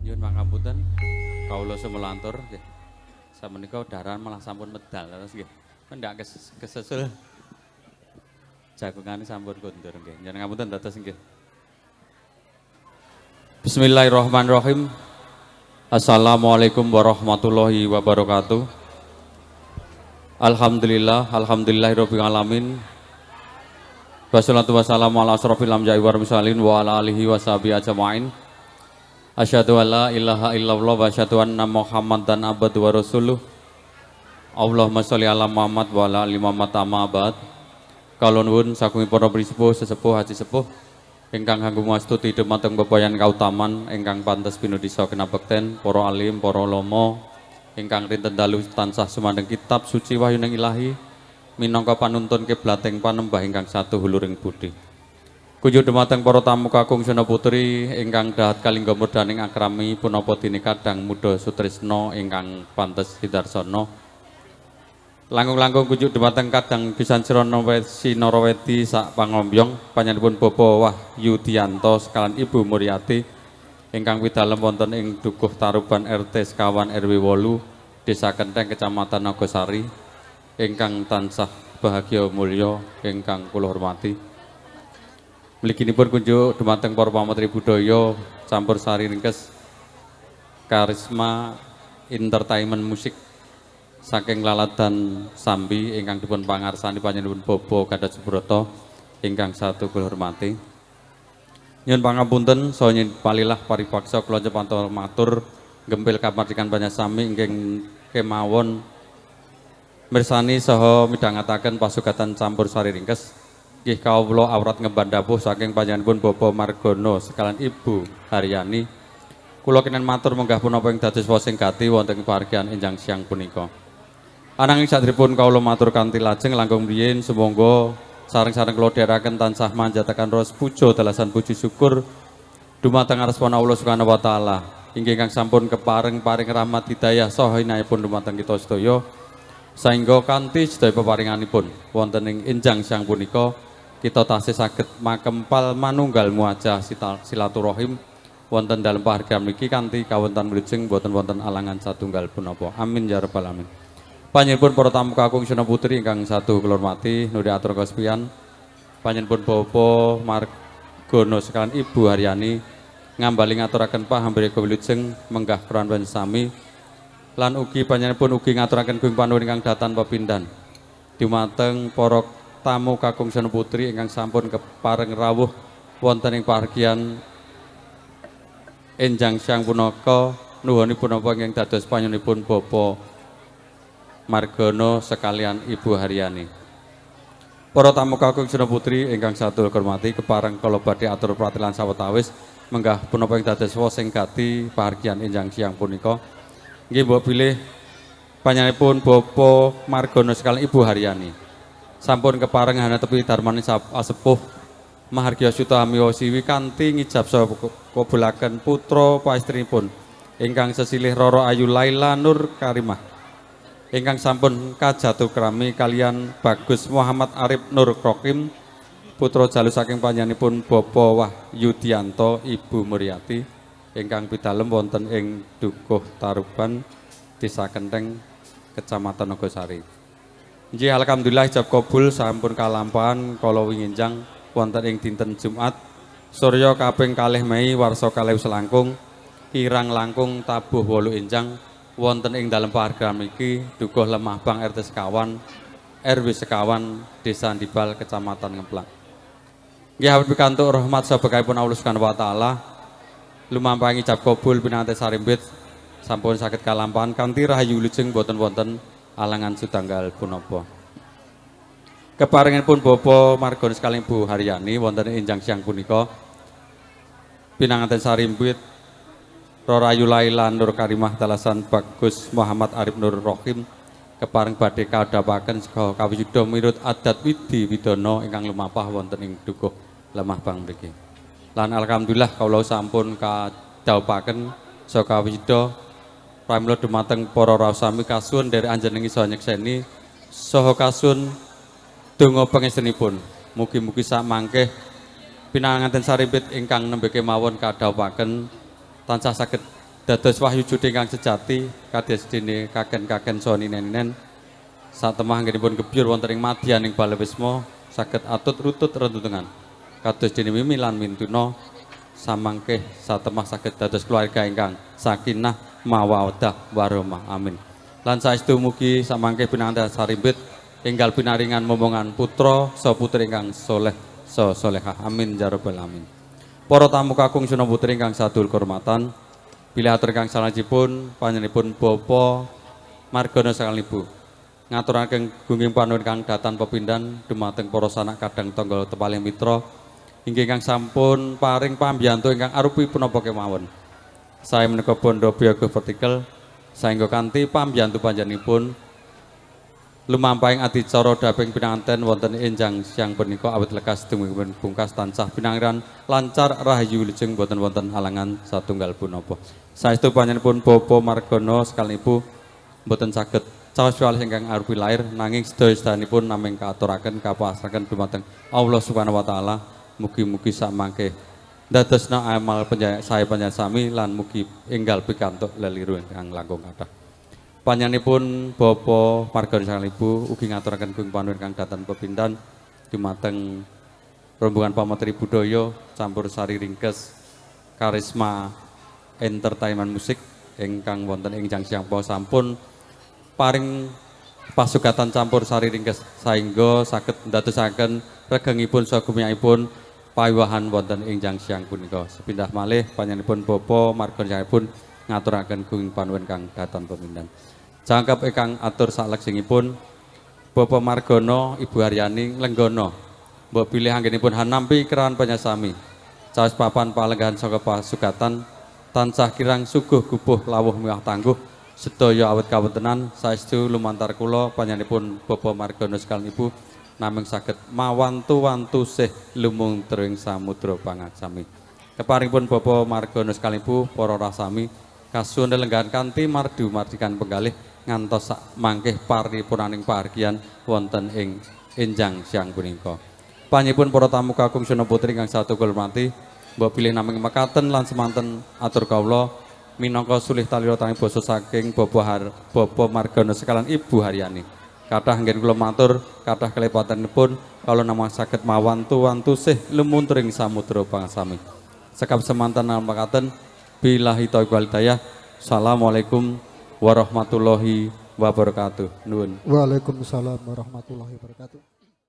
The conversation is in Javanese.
Nyuwun pangapunten. Kawula semelantur nggih. Samenika daran malah sampun medal terus nggih. Mendak kesesul. Jagungane sampun kondur nggih. Nyuwun ngapunten dados nggih. Bismillahirrahmanirrahim. Assalamualaikum warahmatullahi wabarakatuh. Alhamdulillahirabbil alamin. Wassalatu wassalamu ala asrofil anbiya'i wal mursalin wa ala alihi washabihi ajmain. Asyhadu an la ilaha illallah wa asyhadu anna Muhammadan abduhu wa rasuluh. Allahumma sholli ala Muhammad wa ala ali Muhammad amma ba'd. Kula nuwun saking para prisepuh sesepuh haji sepuh ingkang kanggo ngastuti dhumateng bebayan kautaman ingkang pantes pinudisa kinabekten para alim, para ulama ingkang rinten dalu tansah sumandheng kitab suci wahyuning Ilahi minangka panuntun kiblating panembah ingkang satu huluring budi. Kunjuk dhumateng para tamu kakung Sena Putri ingkang dahat kalingga murdaning akrami punapa dene kadang muda sutresna ingkang pantes hidarsana. Langkung-langkung kunjuk dhumateng kadang pisan sirana Sinaraweti sak pangombyong panjenenganipun Bapak Wahyudianto sekalian Ibu Muryati ingkang pidalem wonten ing Dukuh Taruban RT sekawan RW 8 Desa Kenteng Kecamatan Nagosari ingkang tansah bahagia mulya ingkang kula hormati. Mliginipun kunjuk dhumateng para pametri budaya campur sari ringkes karisma entertainment musik saking Laladan Sambi ingkang dipun pangarsani panjenenganipun Bobo Gatot Subroto ingkang satu kula hormati. Nyuwun pangapunten saha nyuwun palilah paripaksa kula njepanto matur gempil kamardikan panyasami ingkang kemawon mirsani saha midhangetaken pasugatan campur sari ringkes. Nggih kawula awrat ngemban dawuh saking panjenenganipun Bapak Margono sekalian Ibu Haryani. Kula kenen matur menggah punapa ing dados wasing gati wonten pahargyan enjang siang punika. Ananging sadèrèngipun kawula matur kanthi lajeng langkung riyin sumangga sareng-sareng kula dherekaken tansah manjataken ros puja dalasan puji syukur dumateng ngarsana Allah Subhanahu wa taala inggih kang sampun kepareng paring rahmat hidayah saha inayahipun dumateng kita sedaya saengga kanthi sedaya peparinganipun wonten ing enjang siang punika kita tasih saged makempal manunggal muajah silaturahim wonten dalem pahargyan mriki kanthi kawonten wilujeng boten wonten alangan satunggal punapa. Amin ya rabbal alamin. Panjenenganipun para tamu kakung Sena Putri ingkang satu kula hormati nuri atur kasepian panjenenganipun Bapak Margono sekalian Ibu Haryani ngambali ngaturaken pahambrika wilujeng menggah keran sami lan ugi panjenenganipun ugi ngaturaken kuing panuwun ingkang datan pepindhan dumateng para tamu kakung Sena Putri ingkang sampun kepareng rawuh wonten ing pahargyan enjang siang punaka nuhunipun punapa ingkang dados panjenenganipun Bapak Margono sekalian Ibu Haryani. Para tamu kakung Sena Putri ingkang sadaya hormati kepareng kala badhe atur pratilan sawetawis menggah punapa ing dados wasing gati pahargyan enjang siang punika. Nggih mbok pilih panjenenganipun Bapak Margono sekalian Ibu Haryani. Sampun kepareng hanetepi darmani asepuh Mahargya Suta Amiwasiwi kanthi ngijab saha kabulaken putra paestrinipun ingkang sesilih Roro Ayu Laila Nur Karimah ingkang sampun kajatuh krami kalian Bagus Muhammad Arif Nur Krokim putra jalu saking panjenenganipun Bapak Wahyudianto Ibu Muryati ingkang pidalem wonten ing Dukuh Taruban Desa Kenteng Kecamatan Nagosari. Nggih alhamdulillah ijab kabul sampun kalampahan kala winginjang wonten ing dinten Jumat surya kaping 2 Mei warsa 2000 selangkung kirang langkung tabuh 8 enjang wonten ing dalem pahargyan mriki Dukuh Lemah Bang RT sekawan RW sekawan Desa Ndibal Kecamatan Ngemplak. Nggih awit pikantuk rahmat sabekahipun Allah Subhanahu wa taala lumampahing ijab kabul pinanganten sarimbit sampun saged kalampahan kanthi rahayu wilujeng boten wonten alangan sutanggal punapa. Keparenganipun Bapak Margono sekalian Ibu Haryani wonten enjang siang punika pinanganten sarimbit Roro Ayu Laila Nur Karimah dalasan Bagus Muhammad Arif Nur Rohim kepareng badhe kadhapaken saha kawiyuda mirut adat widi widana ingkang lumampah wonten ing Dukuh Lemah Bang mriki. Lan alhamdulillah kawula sampun kadhawuhaken saha kawiyuda pramila dumateng para rawuh sami kasuwun dari anjenengi saha nyekseni saha kasuwun donga pangestunipun. Mugi-mugi sak mangke pinanganten sarimbit ingkang nembe kemawon kadhawuhaken tansah saged dados wahyujud ingkang sejati kados dene kaken-kaken saha ninen-ninen satemah anggenipun gebyur wonten ing madyan ing Balewisma saged atut rutut rentungan kados dene Mimi lan Mintuna samangke satemah saged dados keluarga ingkang sakinah mawaddah warahmah amin lan saestu mugi samangke pinanganten sarimbit enggal pinaringan momongan putra saha putri ingkang soleh saha solehah amin ya rabbal alamin. Para tamu kakung Suna putri ingkang sadul kehormatan bilih atur ingkang salajengipun panjenenganipun Bapak Margono sakalipun ngaturaken gungging panuwun kang datan pepindhan dumateng para sanak kadang tangga tepaling mitra inggih ingkang sampun paring pambiyantu ingkang arupi punapa kemawon. Saya menika bondo biogo vertical saengga kanthi pambiyantu panjenenganipun lumampahing adicara daping pinanganten wonten enjang siang punika awit lekas dumipun pungkas tansah pinangiran lancar rahayu wilujeng boten wonten halangan satunggal punapa. Saestu panjenenganipun Bapak Margono sakalipun boten saged caos wales ingkang arupi lair nanging sedaya-sedayanipun namung kaaturaken kapasrahaken dumateng Allah Subhanahu wa taala. Mugi-mugi samangke dadosna amal saya panjenengan sami lan mugi enggal pikantuk leliru ingkang langkung kathah. Panjenenganipun Bapak Margono sakalipun ugi ngaturaken gung panuwun kang datan pepindhan dumateng rombongan pamatri budaya campur sari ringkes karisma entertainment musik ingkang wonten ing Jangsiang sampun paring pasugatan campur sari ringkes saengga saged ndadosaken regengipun saha gumiyahipun pawiwahan wonten ing Jangsiang punika. Sepindah malih panjenenganipun Bapak Margono sakalipun ngaturaken gung panuwun kang datan pepindhan. Jangkep ingkang atur salajengipun Bapak Margono Ibu Haryani Lenggono mbok bilih anggenipun hanampi kerawan panyasami caos papan palenggahan saka pasugatan tansah kirang suguh gupuh lawuh miwah tangguh sedaya awet kawontenan saestu lumantar kula panjenenganipun Bapak Margono sakalipun namung saged mawantu-wantu sih lumung tering samudra pangaksami. Keparingipun Bapak Margono sakalipun para rasami kasuwun lenggahan kanthi mardu mardikan penggalih ngantos sak mangkih paripurnaning pahargyan wonten ing enjang siang punika. Panjenenganipun para tamu kakung Suna putri ingkang satunggal hormati, mbok pilih namung mekaten lan semanten atur kawula minangka sulih talira tanging basa saking Bapak Margono sekalan Ibu Haryani. Kathah anggen kula matur, kathah kelepatanipun kala namung saged mawantu-wantu sih lumunturing samudra pangasami. Sekap semanten mekaten billahi taufiq wal hidayah. Assalamualaikum warahmatullahi wabarakatuh. Nuwun. Waalaikumsalam warahmatullahi wabarakatuh.